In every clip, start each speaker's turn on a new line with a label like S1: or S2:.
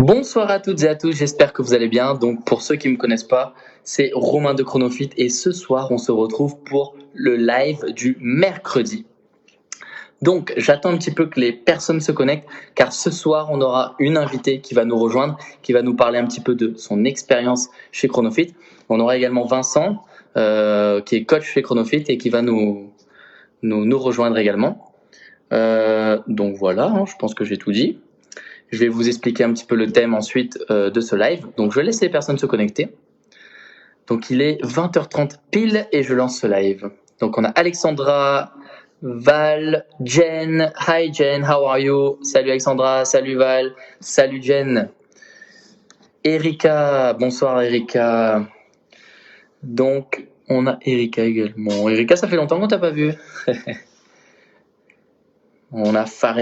S1: Bonsoir à toutes et à tous, j'espère que vous allez bien. Donc pour ceux qui ne me connaissent pas, c'est Romain de Chronofit et ce soir on se retrouve pour le live du mercredi. Donc j'attends un petit peu que les personnes se connectent car ce soir on aura une invitée qui va nous rejoindre, qui va nous parler un petit peu de son expérience chez Chronofit. On aura également Vincent qui est coach chez Chronofit et qui va nous rejoindre également. Donc voilà, hein, je pense que j'ai tout dit. Je vais vous expliquer un petit peu le thème ensuite de ce live. Donc je laisse les personnes se connecter. Donc il est 20h30 pile et je lance ce live. Donc on a Alexandra, Val, Jen. Hi Jen, how are you? Salut Alexandra, salut Val, salut Jen. Erika, bonsoir Erika. Donc on a Erika également. Erika, ça fait longtemps qu'on t'a pas vu. On a Fares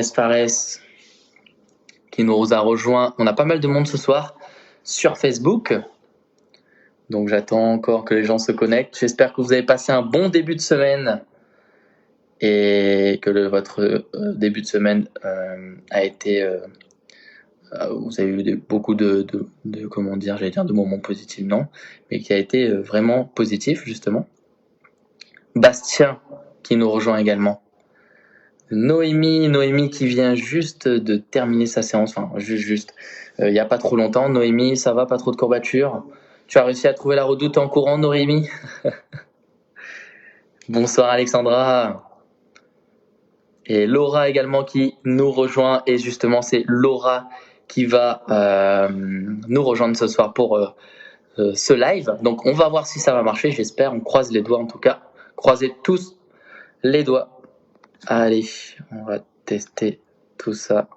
S1: qui nous a rejoint. On a pas mal de monde ce soir sur Facebook. Donc j'attends encore que les gens se connectent. J'espère que vous avez passé un bon début de semaine et que votre début de semaine a été... vous avez eu beaucoup de comment dire, j'allais dire de moments positifs, non, mais qui a été vraiment positif justement. Bastien qui nous rejoint également. Noémie qui vient juste de terminer sa séance, enfin juste, il n'y a pas trop longtemps. Noémie, ça va, pas trop de courbatures? Tu as réussi à trouver la redoute en courant, Noémie? Bonsoir Alexandra. Et Laura également qui nous rejoint. Et justement, c'est Laura qui va nous rejoindre ce soir pour ce live. Donc, on va voir si ça va marcher. J'espère. On croise les doigts en tout cas. Croisez tous les doigts. Allez, on va tester tout ça.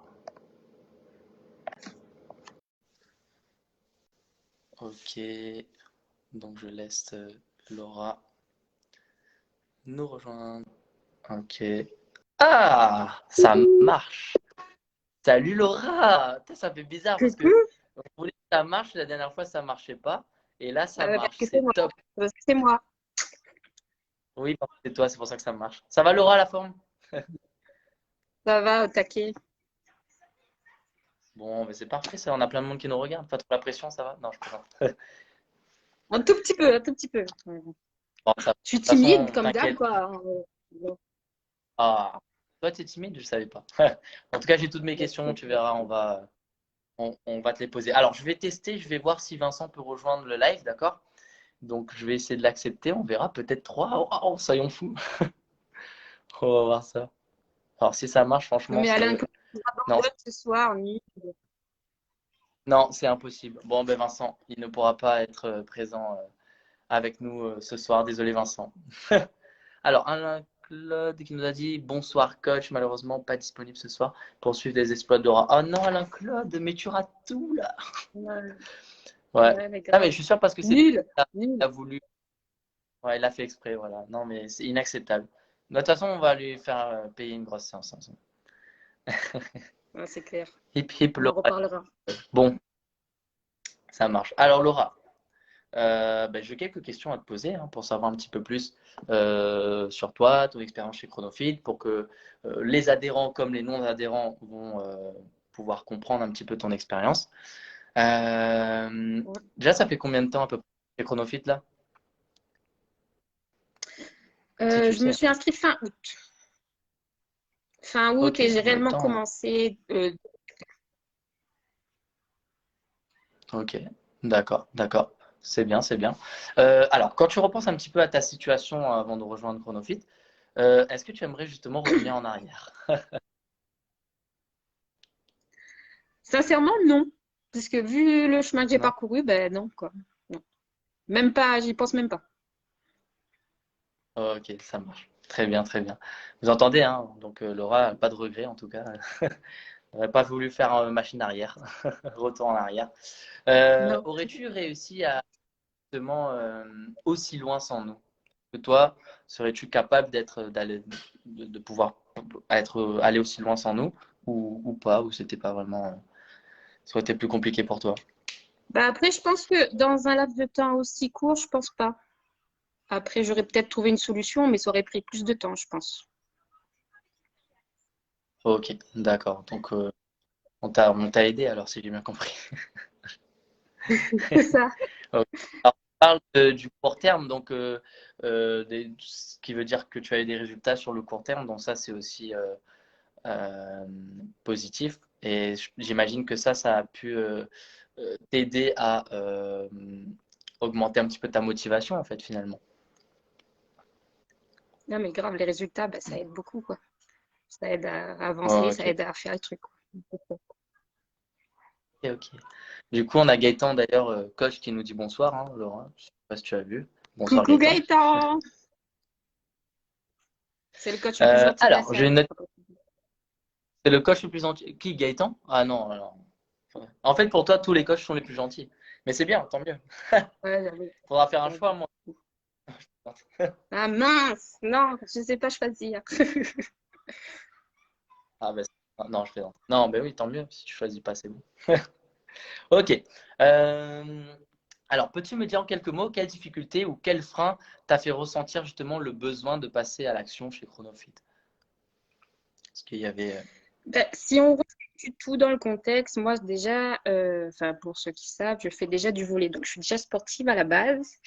S1: Ok. Donc, je laisse Laura nous rejoindre. Ok. Ah, ça marche. Salut Laura! Putain, ça fait bizarre parce que
S2: Coucou,
S1: on voulait que ça marche, la dernière fois ça marchait pas. Et là ça
S2: parce
S1: marche,
S2: que c'est
S1: c'est
S2: moi.
S1: top.
S2: Parce que c'est moi.
S1: Oui, parce que c'est toi, c'est pour ça que ça marche. Ça va Laura la forme?
S2: Ça va au taquet.
S1: Bon, mais c'est parfait, ça, on a plein de monde qui nous regarde. Pas trop la pression, ça va? Non, je plaisante.
S2: Un tout petit peu, un tout petit peu.
S1: Bon, ça va.
S2: Je suis
S1: De toute
S2: timide
S1: façon,
S2: comme d'hab,
S1: t'inquiète.
S2: quoi. Bon.
S1: Ah, toi t'es timide, je savais pas. En tout cas, j'ai toutes mes questions, tu verras, on va te les poser. Alors, je vais tester, je vais voir si Vincent peut rejoindre le live, d'accord? Donc, je vais essayer de l'accepter, on verra peut-être trois. Oh, soyons fous. On va voir ça. Alors, si ça marche,
S2: Non,
S1: franchement,
S2: mais Alain,
S1: c'est.
S2: Claude
S1: Non,
S2: abandonne ce soir, nuit.
S1: non, c'est impossible. Bon, ben Vincent, il ne pourra pas être présent avec nous ce soir. Désolé, Vincent. Alors, Alain Claude qui nous a dit bonsoir, coach. Malheureusement, pas disponible ce soir pour suivre les exploits d'Aura. Oh non, Alain Claude, mais tu rates tout là.
S2: Ouais,
S1: Ouais.
S2: ouais, mais
S1: Ah, mais
S2: grave.
S1: je suis sûr parce que c'est
S2: Nul,
S1: il
S2: nul.
S1: a voulu. Ouais, il a fait exprès, voilà. Non, mais c'est inacceptable. De toute façon, on va lui faire payer une grosse séance ensemble.
S2: Ouais, c'est clair.
S1: Hip hip
S2: On en
S1: Laura.
S2: reparlera.
S1: Bon, ça marche. Alors, Laura. J'ai quelques questions à te poser hein, pour savoir un petit peu plus sur toi, ton expérience chez Chronofit, pour que les adhérents comme les non-adhérents vont pouvoir comprendre un petit peu ton expérience.
S2: Ouais.
S1: Déjà, ça fait combien de temps à peu près chez Chronofit là, si tu
S2: Je me
S1: sais?
S2: suis inscrite fin août. Fin août
S1: Ok,
S2: et j'ai
S1: le
S2: réellement
S1: temps.
S2: commencé.
S1: Ok, d'accord, d'accord. C'est bien, c'est bien. Alors, quand tu repenses un petit peu à ta situation avant de rejoindre Chronofit, est-ce que tu aimerais justement revenir en arrière?
S2: Sincèrement, non. Parce que vu le chemin que j'ai
S1: Non?
S2: parcouru, ben non, quoi. Non. Même pas, j'y pense même pas.
S1: Ok, ça marche. Très bien, très bien. Vous entendez, hein? Donc Laura, pas de regret en tout cas. N'aurait pas voulu faire machine arrière, retour en arrière.
S2: Non.
S1: Aurais-tu réussi à justement aussi loin sans nous? Que toi, serais-tu capable de pouvoir aller aussi loin sans nous ou pas, ou c'était pas vraiment, ça aurait été plus compliqué pour toi?
S2: Bah après, je pense que dans un laps de temps aussi court, je pense pas. Après, j'aurais peut-être trouvé une solution, mais ça aurait pris plus de temps, je pense.
S1: Ok, d'accord. Donc On t'a aidé alors, si j'ai bien compris.
S2: C'est ça.
S1: Ok. Alors, on parle du court terme, donc ce qui veut dire que tu as eu des résultats sur le court terme, donc ça c'est aussi euh, positif. Et j'imagine que ça a pu t'aider à augmenter un petit peu ta motivation en fait finalement.
S2: Non, mais grave, les résultats, bah, ça aide beaucoup, quoi. Ça aide à avancer, ça
S1: Ok,
S2: aide à faire les trucs, quoi.
S1: ok, ok. Du coup, on a Gaëtan d'ailleurs, coach, qui nous dit bonsoir, hein, Laura. Je sais pas si tu as vu. Bonsoir
S2: Coucou
S1: Gaëtan.
S2: Gaëtan! C'est le coach le plus gentil de la
S1: Alors, j'ai
S2: salle.
S1: une note. C'est le coach le plus gentil. Qui, Gaëtan? Ah non, alors. En fait, pour toi, tous les coachs sont les plus gentils. Mais c'est bien, tant mieux.
S2: Ouais, j'avoue.
S1: Faudra faire un choix, moi.
S2: Ah mince! Non, je ne sais pas choisir.
S1: Ah, ben, non, je plaisante. Non, ben oui, tant mieux. Si tu choisis pas, c'est bon. Ok. Euh, Alors, peux-tu me dire en quelques mots quelle difficulté ou quel frein t'a fait ressentir justement le besoin de passer à l'action chez Chronofit? Est-ce qu'il y avait.
S2: Ben, si on resitue tout dans le contexte, moi déjà, enfin pour ceux qui savent, je fais déjà du volley, donc je suis déjà sportive à la base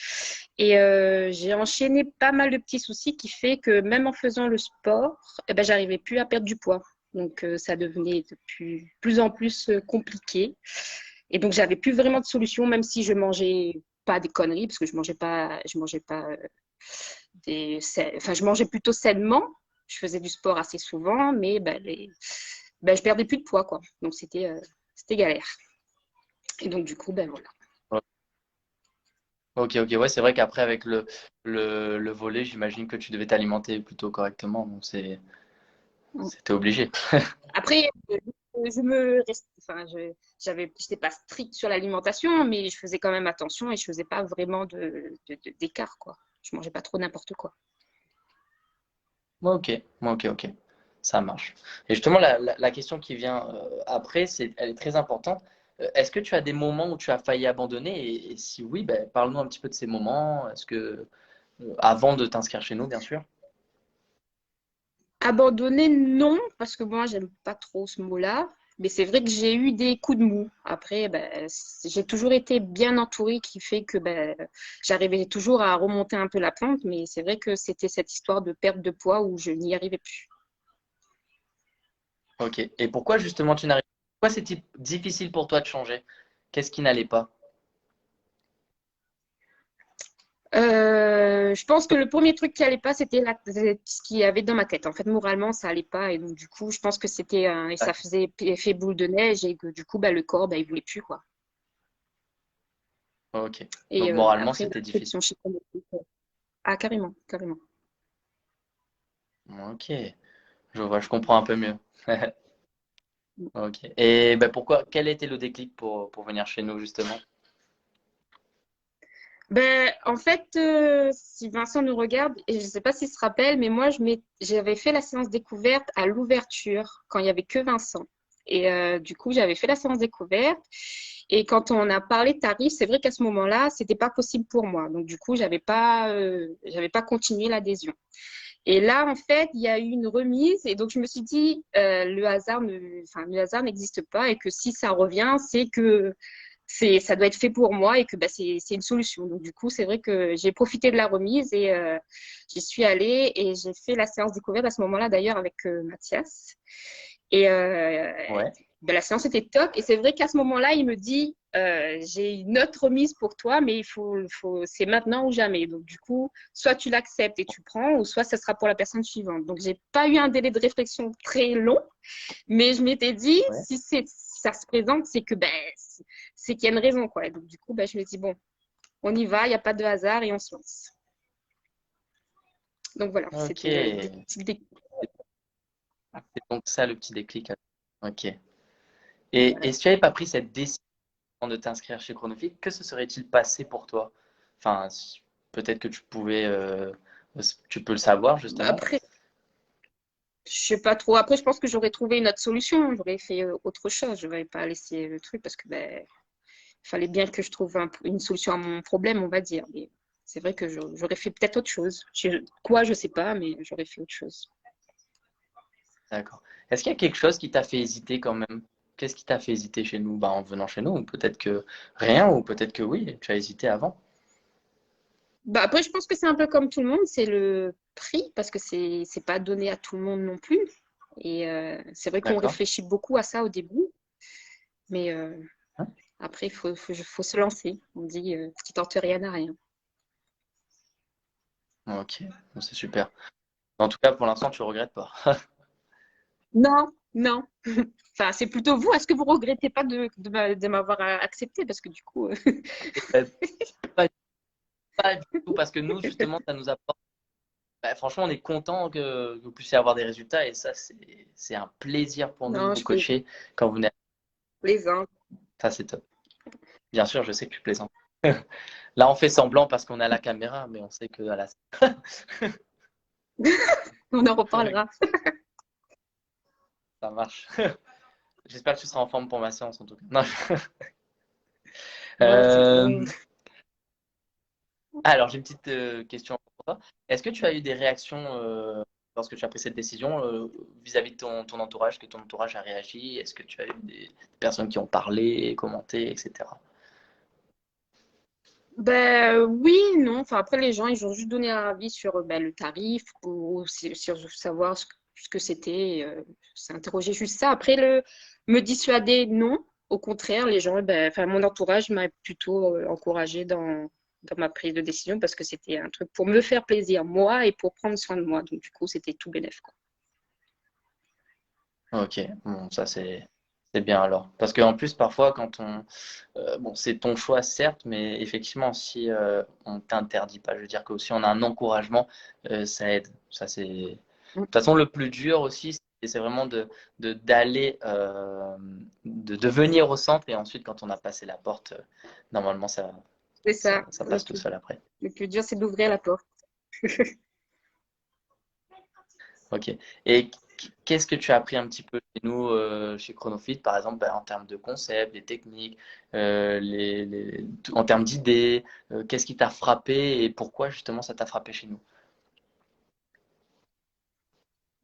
S2: et j'ai enchaîné pas mal de petits soucis qui fait que même en faisant le sport, eh ben, j'arrivais plus à perdre du poids. Donc ça devenait de plus en plus compliqué et donc j'avais plus vraiment de solution, même si je mangeais pas des conneries parce que je mangeais pas enfin je mangeais plutôt sainement. Je faisais du sport assez souvent, mais ben, je perdais plus de poids, quoi. Donc, c'était galère. Et donc, du coup, ben voilà.
S1: Ok, ok, ouais, c'est vrai qu'après, avec le volet, j'imagine que tu devais t'alimenter plutôt correctement, donc c'était obligé.
S2: Après, enfin, j'étais pas stricte sur l'alimentation, mais je faisais quand même attention et je faisais pas vraiment d'écart, quoi. Je mangeais pas trop n'importe quoi.
S1: Ok, ok, ok, ça marche. Et justement, la question qui vient après, elle est très importante. Est-ce que tu as des moments où tu as failli abandonner? Et si oui, ben, parle-nous un petit peu de ces moments. Est-ce que, avant de t'inscrire chez nous, bien sûr.
S2: Abandonner, non, parce que moi, j'aime pas trop ce mot-là. Mais c'est vrai que j'ai eu des coups de mou. Après, ben, j'ai toujours été bien entourée, qui fait que ben, j'arrivais toujours à remonter un peu la pente. Mais c'est vrai que c'était cette histoire de perte de poids où je n'y arrivais plus.
S1: Ok. Et pourquoi justement tu n'arrives pas? Pourquoi c'était difficile pour toi de changer? Qu'est-ce qui n'allait pas?
S2: Je pense que le premier truc qui allait pas, c'était ce qu'il y avait dans ma tête. En fait, moralement, ça allait pas. Et donc, du coup, je pense que et ça faisait effet boule de neige et que du coup, bah, le corps, bah, il voulait plus, quoi.
S1: Ok.
S2: Et
S1: Donc moralement,
S2: après,
S1: c'était difficile.
S2: l'inscription chez Canopy, ah, carrément, carrément.
S1: Ok. Je vois, je comprends un peu mieux. Ok. Et ben pourquoi, quel était le déclic pour venir chez nous, justement?
S2: Ben, en fait, si Vincent nous regarde, et je ne sais pas s'il se rappelle, mais moi, j'avais fait la séance découverte à l'ouverture quand il n'y avait que Vincent. Et du coup, j'avais fait la séance découverte. Et quand on a parlé de tarifs, c'est vrai qu'à ce moment-là, c'était pas possible pour moi. Donc, du coup, j'avais pas continué l'adhésion. Et là, en fait, il y a eu une remise. Et donc, je me suis dit, enfin, le hasard n'existe pas et que si ça revient, c'est que ça doit être fait pour moi et que bah, c'est une solution. Donc, du coup, c'est vrai que j'ai profité de la remise et j'y suis allée et j'ai fait la séance découverte à ce moment-là, d'ailleurs, avec Mathias. Et
S1: Ouais.
S2: ben, la séance était top. Et c'est vrai qu'à ce moment-là, il me dit, j'ai une autre remise pour toi, mais c'est maintenant ou jamais. Donc, du coup, soit tu l'acceptes et tu prends, ou soit ça sera pour la personne suivante. Donc, j'ai pas eu un délai de réflexion très long, mais je m'étais dit,
S1: Ouais.
S2: si ça se présente, c'est que ben, c'est qu'il y a une raison, quoi. Et donc, du coup, ben, je me dis, bon, on y va, il n'y a pas de hasard et on se lance. Donc, voilà,
S1: Ok.
S2: c'était le petit déclic.
S1: C'est donc ça le petit déclic. Ok. Et
S2: Voilà.
S1: si tu n'avais pas pris cette décision de t'inscrire chez Chronofit, que se serait-il passé pour toi? Enfin, peut-être que tu peux le savoir justement.
S2: Après, je sais pas trop. Après, je pense que j'aurais trouvé une autre solution. J'aurais fait autre chose. Je n'aurais pas laissé le truc parce que ben, il fallait bien que je trouve une solution à mon problème, on va dire. Mais c'est vrai que j'aurais fait peut-être autre chose. Quoi, je sais pas, mais j'aurais fait autre chose.
S1: D'accord. Est-ce qu'il y a quelque chose qui t'a fait hésiter quand même? Qu'est-ce qui t'a fait hésiter chez nous? Bah, en venant chez nous, ou peut-être que rien, ou peut-être que oui, tu as hésité avant.
S2: Bah, après, je pense que c'est un peu comme tout le monde, c'est le prix, parce que c'est pas donné à tout le monde non plus. Et c'est vrai qu'on
S1: D'accord.
S2: réfléchit beaucoup à ça au début, mais
S1: Hein.
S2: après, faut se lancer. On dit qui tente rien à rien.
S1: Ok, bon, c'est super. En tout cas, pour l'instant, tu regrettes pas.
S2: Non, non. Enfin, c'est plutôt vous. Est-ce que vous regrettez pas de m'avoir accepté? Parce que du coup,
S1: Euh, Pas, pas du tout, parce que nous, justement, ça nous apporte. Bah, franchement, on est content que vous puissiez avoir des résultats et ça, c'est un plaisir pour nous de
S2: non,
S1: vous
S2: je plaisante.
S1: coacher quand vous venez.
S2: Plaisante.
S1: Ça, c'est top. Bien sûr, je sais que tu plaisantes. Là, on fait semblant parce qu'on a la caméra, mais on sait que à la...
S2: On en reparlera.
S1: ça marche. J'espère que tu seras en forme pour ma séance en tout cas. Non.
S2: Ouais, c'est
S1: Euh,
S2: bon.
S1: alors, j'ai une petite question pour toi. Est-ce que tu as eu des réactions lorsque tu as pris cette décision vis-à-vis de ton entourage, que ton entourage a réagi? Est-ce que tu as eu des personnes qui ont parlé, commenté, etc.
S2: Ben oui, non. Enfin, après, les gens, ils ont juste donné un avis sur ben, le tarif ou sur savoir ce que c'était. C'est interroger juste ça. Après, me dissuader, non. Au contraire, les gens, ben, enfin, mon entourage m'a plutôt encouragée dans ma prise de décision parce que c'était un truc pour me faire plaisir, moi, et pour prendre soin de moi. Donc, du coup, c'était tout bénef, quoi.
S1: Ok, bon, ça c'est bien alors. Parce qu'en plus, parfois, quand bon, c'est ton choix, certes, mais effectivement, si on t'interdit pas, je veux dire que si on a un encouragement, ça aide. Ça, c'est... De toute façon, le plus dur aussi, c'est vraiment d'aller, de venir au centre et ensuite, quand on a passé la porte, normalement,
S2: C'est ça.
S1: ça passe tout seul après.
S2: Le plus dur, c'est d'ouvrir la porte.
S1: Ok. Et qu'est-ce que tu as appris un petit peu chez nous, chez Chronofit, par exemple, en termes de concepts, des techniques, en termes d'idées, qu'est-ce qui t'a frappé et pourquoi justement ça t'a frappé chez nous?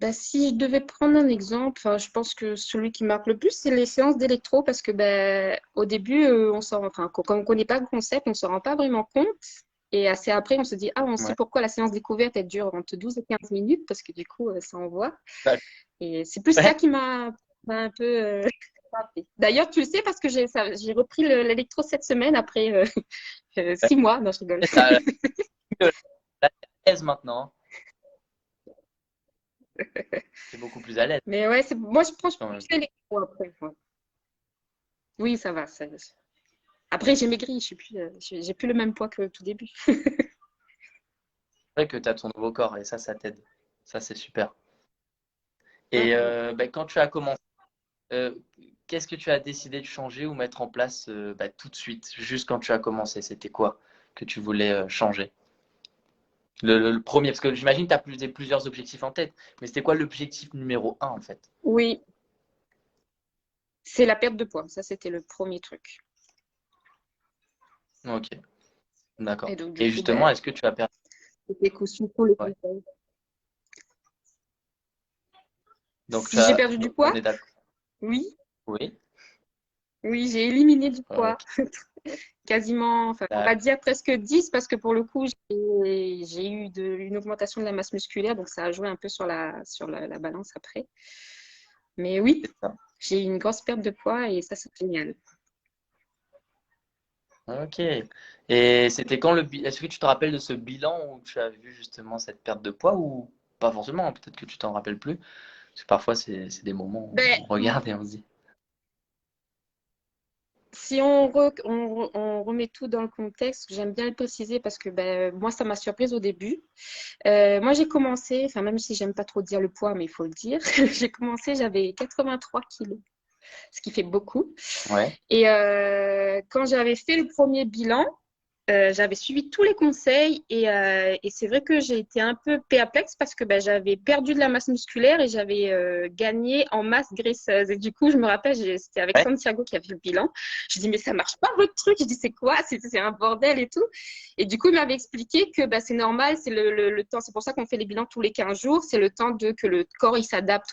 S2: Bah, si je devais prendre un exemple, enfin, je pense que celui qui marque le plus, c'est les séances d'électro parce que ben, au début, enfin, quand on ne connaît pas le concept, on ne s'en rend pas vraiment compte. Et assez après, on se dit, ah, on sait
S1: Ouais.
S2: pourquoi la séance découverte, elle dure entre 12 et 15 minutes parce que du coup, ça envoie.
S1: Bah,
S2: Et c'est plus ça
S1: ouais.
S2: qui m'a un peu frappée. D'ailleurs, tu le sais parce que j'ai repris l'électro cette semaine après 6 mois. Non, je rigole.
S1: Ça, là, t'es à l'aise maintenant, hein. T'es beaucoup plus à l'aise
S2: Mais ouais, moi, je prends
S1: quand
S2: plus
S1: même.
S2: l'électro après. Ouais. Oui, ça va. Après, j'ai maigri, j'ai plus le même poids que tout début.
S1: C'est vrai que tu as ton nouveau corps et ça t'aide. Ça, c'est super. Et
S2: Mhm.
S1: quand tu as commencé, euh, qu'est-ce que tu as décidé de changer ou mettre en place tout de suite, juste quand tu as commencé? C'était quoi que tu voulais changer? Le premier, parce que j'imagine que tu as plusieurs objectifs en tête, mais c'était quoi l'objectif numéro un en fait?
S2: Oui, c'est la perte de poids. Ça, c'était le premier truc.
S1: Ok, d'accord.
S2: Et donc, du
S1: Et
S2: coup,
S1: justement,
S2: ben,
S1: est-ce que tu as perdu?
S2: c'était sous tous les
S1: Ouais.
S2: conseils.
S1: Donc,
S2: Si j'ai perdu du
S1: donc, on
S2: poids,
S1: est d'accord.
S2: oui,
S1: Oui.
S2: oui, j'ai éliminé du poids.
S1: Ok.
S2: Quasiment, enfin, on va
S1: D'accord.
S2: dire presque 10 parce que pour le coup, j'ai eu une augmentation de la masse musculaire, donc ça a joué un peu sur la balance après. Mais oui,
S1: C'est ça.
S2: j'ai eu une grosse perte de poids et ça, c'est génial.
S1: Ok. Et c'était quand est-ce que tu te rappelles de ce bilan où tu as vu justement cette perte de poids ou pas forcément, hein, peut-être que tu t'en rappelles plus. Parce que parfois, c'est des moments où
S2: Ben,
S1: on regarde et on se dit.
S2: si on remet tout dans le contexte, j'aime bien le préciser parce que ben, moi, ça m'a surprise au début. Moi, j'ai commencé, enfin, même si j'aime pas trop dire le poids, mais il faut le dire, j'ai commencé, j'avais 83 kilos, ce qui fait beaucoup.
S1: Ouais.
S2: Et quand j'avais fait le premier bilan, J'avais suivi tous les conseils et c'est vrai que j'ai été un peu perplexe parce que j'avais perdu de la masse musculaire et j'avais gagné en masse graisseuse. Et du coup, je me rappelle, c'était avec
S1: Ouais.
S2: Santiago qui a fait le bilan. Je dis, mais ça marche pas votre truc. Je dis, c'est quoi? C'est un bordel et tout. Et du coup, il m'avait expliqué que c'est normal, c'est le temps. C'est pour ça qu'on fait les bilans tous les 15 jours. C'est le temps que le corps il s'adapte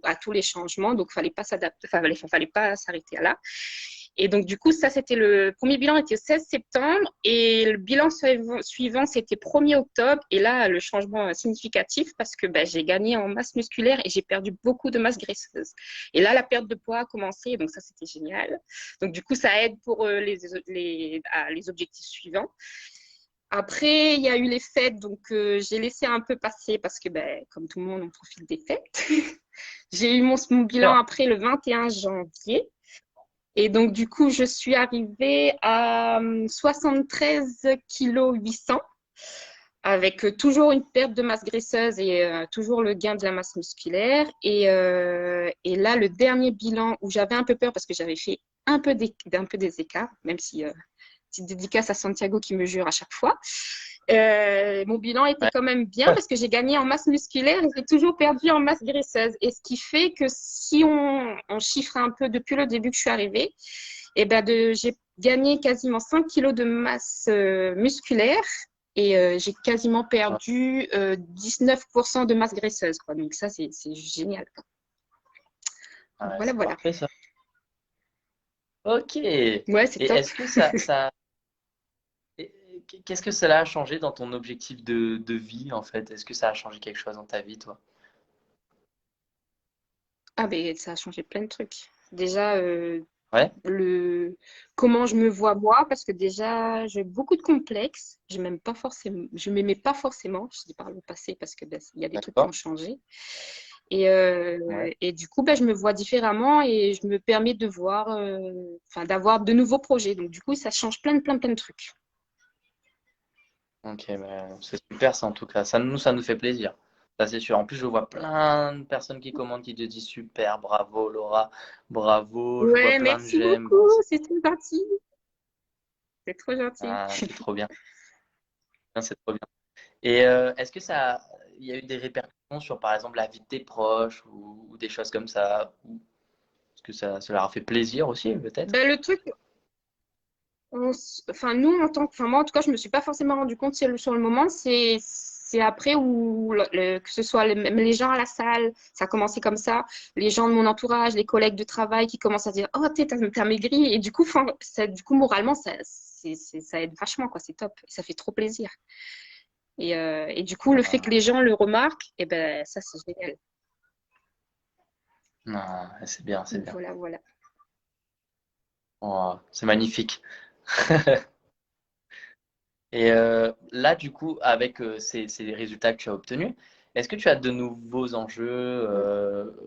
S2: à tous les changements. Donc, fallait pas s'adapter, fallait pas s'arrêter là. Et donc, du coup, ça, c'était le premier bilan était le 16 septembre et le bilan suivant, c'était 1er octobre. Et là, le changement significatif parce que j'ai gagné en masse musculaire et j'ai perdu beaucoup de masse graisseuse. Et là, la perte de poids a commencé. Donc, ça, c'était génial. Donc, du coup, ça aide pour les objectifs suivants. Après, il y a eu les fêtes, donc j'ai laissé un peu passer parce que, comme tout le monde, on profite des fêtes. J'ai eu mon bilan
S1: Sûr.
S2: après le 21 janvier. Et donc, du coup, je suis arrivée à 73,8 kg avec toujours une perte de masse graisseuse et toujours le gain de la masse musculaire. Et là, le dernier bilan où j'avais un peu peur parce que j'avais fait un peu des écarts, même si petite dédicace à Santiago qui me jure à chaque fois. Mon bilan était
S1: Ouais.
S2: quand même bien parce que j'ai gagné en masse musculaire et j'ai toujours perdu en masse graisseuse. Et ce qui fait que si on chiffre un peu depuis le début que je suis arrivée, j'ai gagné quasiment 5 kilos de masse musculaire et j'ai quasiment perdu 19% de masse graisseuse, quoi. Donc ça, c'est génial, quoi.
S1: Ah ouais,
S2: Voilà,
S1: c'est
S2: voilà.
S1: parfait ça. Ok. Et
S2: Ouais, c'est top.
S1: est-ce que qu'est-ce que cela a changé dans ton objectif de vie en fait? Est-ce que ça a changé quelque chose dans ta vie, toi?
S2: Ah, ben, ça a changé plein de trucs. Déjà,
S1: Ouais,
S2: comment je me vois moi, parce que déjà, j'ai beaucoup de complexes. Je m'aimais pas forcément, je dis par le passé, parce que il y a des trucs qui ont
S1: d'accord.
S2: changé.
S1: Ouais.
S2: Et du coup, je me vois différemment et je me permets de voir, d'avoir de nouveaux projets. Donc, du coup, ça change plein de trucs.
S1: Ok, c'est super ça en tout cas. Ça nous fait plaisir. Ça c'est sûr. En plus, je vois plein de personnes qui commentent, qui te disent super, bravo Laura, bravo. Je vois
S2: Ouais,
S1: plein de
S2: merci
S1: j'aime.
S2: beaucoup, c'est trop gentil. C'est trop gentil.
S1: Ah, c'est trop bien. C'est trop bien. Et est-ce que il y a eu des répercussions sur par exemple la vie de tes proches ou des choses comme ça? Est-ce que ça leur a fait plaisir aussi, peut-être?
S2: Le truc, nous, moi, en tout cas, je me suis pas forcément rendu compte sur le moment. C'est après où, que ce soit même les gens à la salle, ça a commencé comme ça. Les gens de mon entourage, les collègues de travail qui commencent à dire, oh, t'as maigri. Et du coup, du coup, moralement, ça aide vachement, quoi. C'est top. Ça fait trop plaisir. Et du coup, le fait que
S1: Ah,
S2: les gens le remarquent, et ça, c'est génial.
S1: non, c'est bien, c'est bien.
S2: Voilà, voilà.
S1: Oh, c'est magnifique. Et là, du coup, avec ces résultats que tu as obtenus, est-ce que tu as de nouveaux enjeux,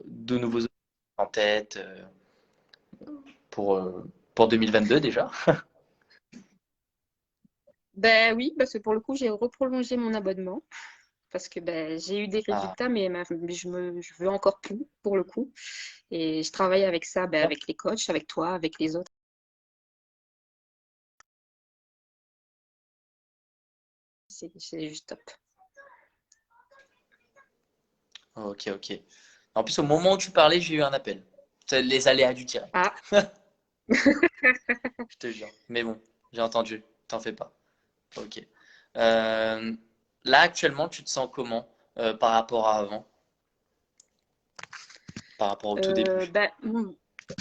S1: de nouveaux objectifs en tête pour 2022 déjà?
S2: Ben oui, parce que pour le coup, j'ai reprolongé mon abonnement. Parce que j'ai eu des
S1: Ah,
S2: résultats, mais je veux encore plus pour le coup. Et je travaille avec ça,
S1: super.
S2: avec les coachs, avec toi, avec les autres. C'est juste top.
S1: Ok, ok. En plus, au moment où tu parlais, j'ai eu un appel. C'est les aléas du direct.
S2: Ah,
S1: Je te jure. Mais bon, j'ai entendu. T'en fais pas. Ok. Euh, Là, actuellement, tu te sens comment par rapport à avant, par rapport au tout début?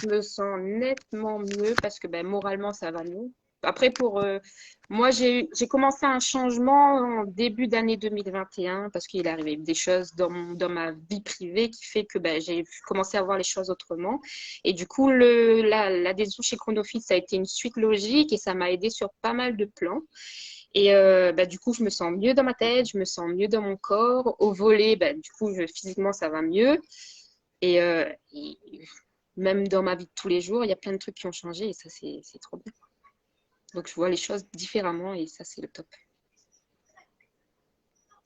S2: je me sens nettement mieux parce que moralement, ça va mieux. Après, moi, j'ai commencé un changement en début d'année 2021 parce qu'il est arrivé des choses dans ma vie privée qui fait que j'ai commencé à voir les choses autrement. Et du coup, l'adhésion chez Chronofit, ça a été une suite logique et ça m'a aidé sur pas mal de plans. Et du coup, je me sens mieux dans ma tête, je me sens mieux dans mon corps. Au volet, du coup, physiquement, ça va mieux. Et même dans ma vie de tous les jours, il y a plein de trucs qui ont changé et ça, c'est trop bien. Donc, je vois les choses différemment et ça, c'est le top.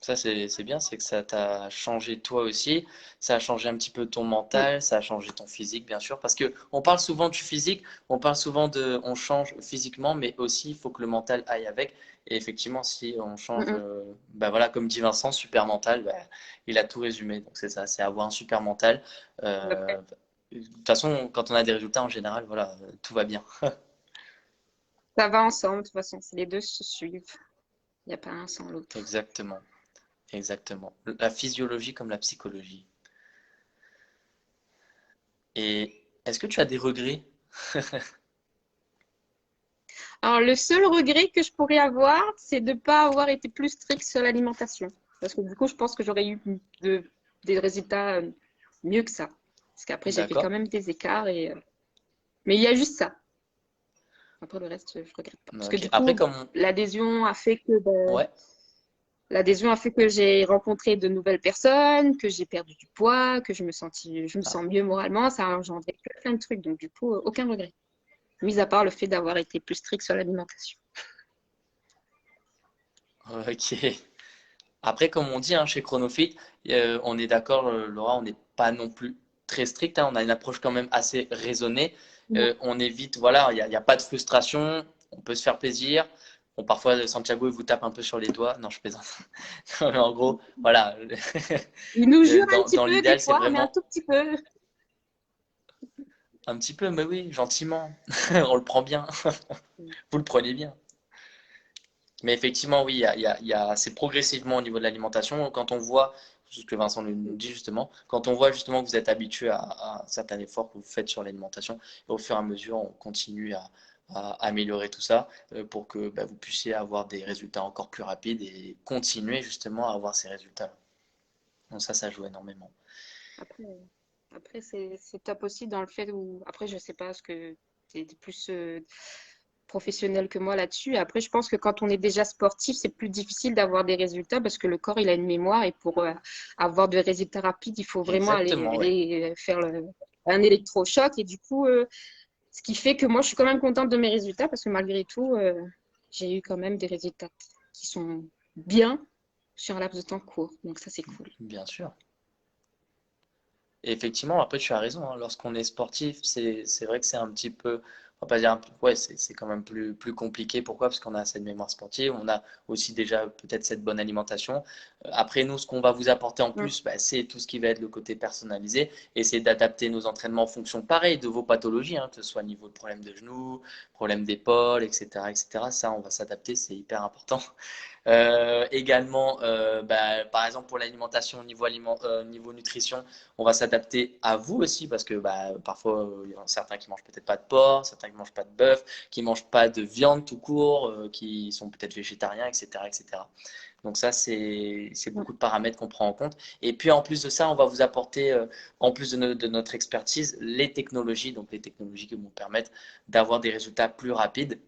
S1: Ça, c'est bien, c'est que ça t'a changé toi aussi. Ça a changé un petit peu ton
S2: Mm.
S1: mental, ça a changé ton physique, bien sûr. Parce que on parle souvent du physique, on parle souvent de, on change physiquement, mais aussi il faut que le mental aille avec. Et effectivement, si on
S2: Mm,
S1: change,
S2: mm.
S1: bah voilà, comme dit Vincent, super mental, bah, il a tout résumé. Donc c'est ça, c'est avoir un super mental.
S2: Après,
S1: De toute façon, quand on a des résultats en général, voilà, tout va bien.
S2: ça va ensemble, de toute façon, les deux se suivent. Il n'y a pas un sans l'autre.
S1: Exactement, exactement. La physiologie comme la psychologie. Et est-ce que tu as des regrets?
S2: Alors, le seul regret que je pourrais avoir, c'est de ne pas avoir été plus strict sur l'alimentation. Parce que du coup, je pense que j'aurais eu des résultats mieux que ça. Parce qu'après, j'ai fait quand
S1: D'accord.
S2: même des écarts. Mais il y a juste ça. Après, le reste, je ne regrette pas. Parce que
S1: Ok.
S2: du
S1: Après,
S2: coup,
S1: comme
S2: l'adhésion a fait que
S1: ouais,
S2: l'adhésion a fait que j'ai rencontré de nouvelles personnes, que j'ai perdu du poids, que je me
S1: ah,
S2: sens mieux moralement. Ça a engendré plein de trucs. Donc, du coup, aucun regret. Mis à part le fait d'avoir été plus strict sur l'alimentation.
S1: ok. Après, comme on dit hein, chez Chronofit, on est d'accord, Laura, on n'est pas non plus très strict. Hein, on a une approche quand même assez raisonnée. On évite, voilà, il y a pas de frustration. On peut se faire plaisir. Bon, parfois, Santiago, il vous tape un peu sur les doigts. Non, je plaisante. Non, mais en gros, voilà.
S2: Il nous jure un petit
S1: Dans
S2: peu des
S1: l'idéal, c'est
S2: fois, mais un
S1: vraiment
S2: tout petit peu.
S1: un petit peu, mais oui, gentiment. On le prend bien. Vous le prenez bien. Mais effectivement, oui, c'est progressivement au niveau de l'alimentation. Quand on voit, ce que Vincent nous dit justement, quand on voit justement que vous êtes habitué à certains efforts que vous faites sur l'alimentation, et au fur et à mesure, on continue à améliorer tout ça pour que bah, vous puissiez avoir des résultats encore plus rapides et continuer justement à avoir ces résultats. Donc ça joue énormément.
S2: Après, après c'est top aussi dans le fait où, après, je sais pas ce que tu es plus professionnel que moi là-dessus. Après, je pense que quand on est déjà sportif, c'est plus difficile d'avoir des résultats parce que le corps, il a une mémoire et pour avoir des résultats rapides, il faut vraiment
S1: Exactement, oui.
S2: aller faire un électrochoc. Et du coup, ce qui fait que moi, je suis quand même contente de mes résultats parce que malgré tout, j'ai eu quand même des résultats qui sont bien sur un laps de temps court. Donc ça, c'est cool.
S1: Bien sûr. Et effectivement, après, tu as raison, hein, lorsqu'on est sportif, c'est vrai que c'est un petit peu, on va pas dire, ouais, c'est quand même plus compliqué. Pourquoi? Parce qu'on a cette mémoire sportive, on a aussi déjà peut-être cette bonne alimentation. Après, nous, ce qu'on va vous apporter en
S2: Mm.
S1: plus, bah, c'est tout ce qui va être le côté personnalisé, essayer d'adapter nos entraînements en fonction, pareil, de vos pathologies, hein, que ce soit au niveau de problème de genoux, problème d'épaule, etc., etc. Ça, on va s'adapter, c'est hyper important. Également, bah, par exemple pour l'alimentation niveau nutrition, on va s'adapter à vous aussi parce que bah, parfois il y en a certains qui mangent peut-être pas de porc, certains qui mangent pas de bœuf, qui mangent pas de viande tout court, qui sont peut-être végétariens, etc., etc. Donc ça c'est
S2: Mm.
S1: beaucoup de paramètres qu'on prend en compte. Et puis en plus de ça, on va vous apporter en plus de notre expertise donc les technologies qui vont permettre d'avoir des résultats plus rapides,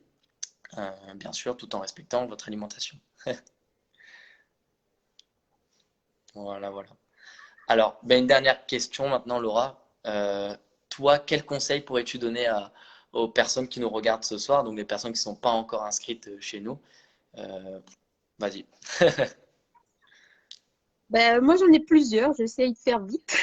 S1: bien sûr, tout en respectant votre alimentation. Voilà, voilà. Alors, ben, une dernière question maintenant, Laura. Toi, quel conseil pourrais-tu donner aux personnes qui nous regardent ce soir, donc les personnes qui ne sont pas encore inscrites chez nous? Euh, Vas-y.
S2: Ben, moi, j'en ai plusieurs. J'essaye de faire vite.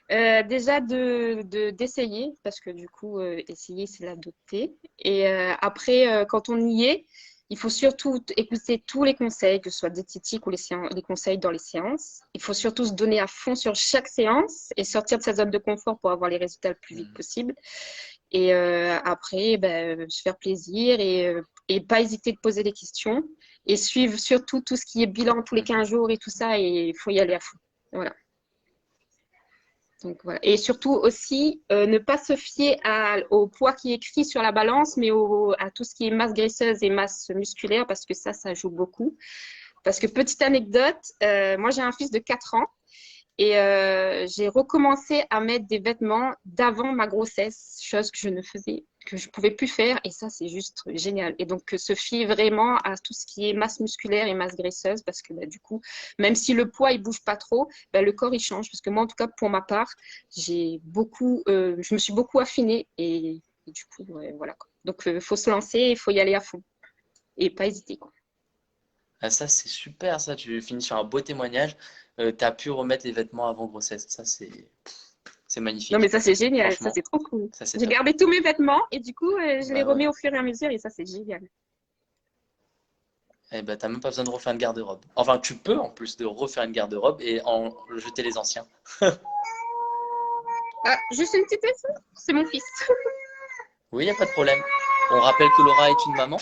S2: Déjà, d'essayer, parce que du coup, essayer, c'est l'adopter. Et après, quand on y est, il faut surtout écouter tous les conseils, que ce soit diététiques ou les conseils dans les séances. Il faut surtout se donner à fond sur chaque séance et sortir de sa zone de confort pour avoir les résultats le plus vite
S1: Mhm.
S2: possible. Et après, ben, se faire plaisir et pas hésiter de poser des questions et suivre surtout tout ce qui est bilan tous les
S1: Mhm.
S2: 15 jours et tout ça. Et il faut y aller à fond. Voilà. Donc, voilà. Et surtout aussi, ne pas se fier au poids qui est écrit sur la balance, mais à tout ce qui est masse graisseuse et masse musculaire, parce que ça joue beaucoup. Parce que petite anecdote, moi j'ai un fils de 4 ans et j'ai recommencé à mettre des vêtements d'avant ma grossesse, chose que je ne faisais, que je pouvais plus faire. Et ça, c'est juste génial. Et donc, se fier vraiment à tout ce qui est masse musculaire et masse graisseuse, parce que bah, du coup, même si le poids il bouge pas trop, bah, le corps il change. Parce que moi, en tout cas, pour ma part, je me suis beaucoup affinée et du coup, ouais, voilà, quoi. Donc, il faut se lancer, il faut y aller à fond et pas hésiter, quoi.
S1: Ah, ça, c'est super, ça. Tu finis sur un beau témoignage. Tu as pu remettre les vêtements avant grossesse. Ça, c'est
S2: Non, mais
S1: magnifique.
S2: ça, c'est génial. Ça,
S1: Franchement,
S2: c'est trop cool.
S1: ça, c'est
S2: J'ai
S1: top.
S2: gardé tous mes vêtements et du coup, je les
S1: Bah ouais.
S2: remets au fur et à mesure et ça, c'est génial.
S1: Eh ben, t'as même pas besoin de refaire une garde-robe. Enfin, tu peux en plus de refaire une garde-robe et en jeter les anciens.
S2: Ah, juste une petite question, c'est mon fils.
S1: Oui, il n'y a pas de problème. On rappelle que Laura est une maman.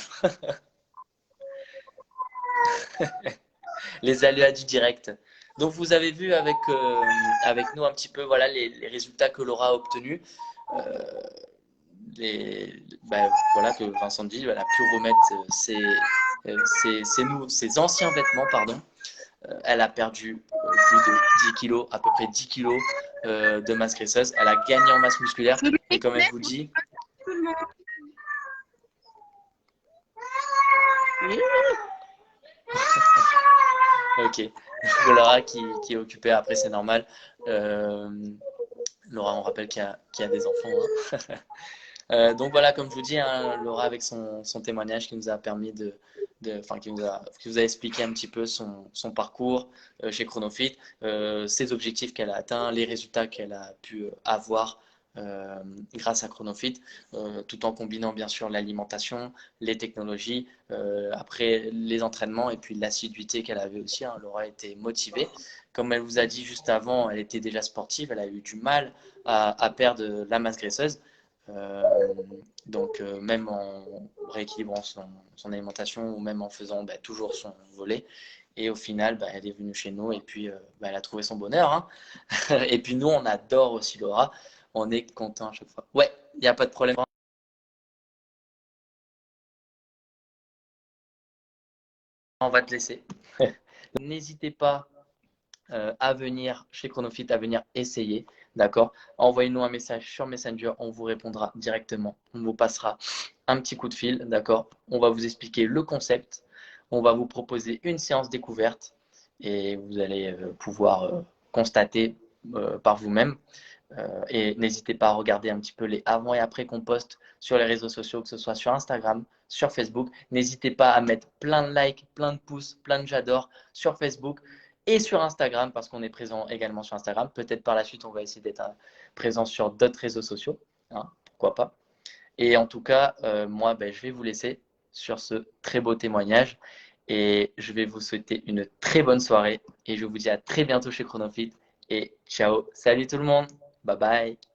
S1: Les aléas du direct. Donc, vous avez vu avec nous un petit peu voilà, les résultats que Laura a obtenus. Euh, voilà, que Vincent dit, elle a pu remettre ses anciens vêtements, pardon. Elle a perdu plus de 10 kilos, à peu près 10 kilos de masse graisseuse. Elle a gagné en masse musculaire. Et comme elle vous dit, ok, Laura qui est occupée, après c'est normal. Laura, on rappelle qu'il y a des enfants. Hein. Donc voilà, comme je vous dis, hein, Laura avec son témoignage qui nous a permis qui nous a expliqué un petit peu son parcours chez Chronofit, ses objectifs qu'elle a atteints, les résultats qu'elle a pu avoir grâce à Chronofit, tout en combinant bien sûr l'alimentation, les technologies, après les entraînements et puis l'assiduité qu'elle avait aussi. Hein. Laura était motivée. Comme elle vous a dit juste avant, elle était déjà sportive, elle a eu du mal à perdre la masse graisseuse. Euh, donc, même en rééquilibrant son alimentation ou même en faisant toujours son volet. Et au final, elle est venue chez nous et puis elle a trouvé son bonheur. Hein. Et puis nous, on adore aussi Laura. On est content à chaque fois. Ouais, il n'y a pas de problème. On va te laisser. N'hésitez pas à venir chez Chronofit, à venir essayer. D'accord. Envoyez-nous un message sur Messenger, on vous répondra directement. On vous passera un petit coup de fil. D'accord. On va vous expliquer le concept. On va vous proposer une séance découverte et vous allez pouvoir constater par vous-même. Et n'hésitez pas à regarder un petit peu les avant et après qu'on poste sur les réseaux sociaux, que ce soit sur Instagram, sur Facebook. N'hésitez pas à mettre plein de likes, plein de pouces, plein de j'adore sur Facebook et sur Instagram parce qu'on est présent également sur Instagram. Peut-être par la suite, on va essayer d'être présent sur d'autres réseaux sociaux. Hein, pourquoi pas. Et en tout cas, moi, je vais vous laisser sur ce très beau témoignage et je vais vous souhaiter une très bonne soirée et je vous dis à très bientôt chez Chronofit et ciao, salut tout le monde, bye bye.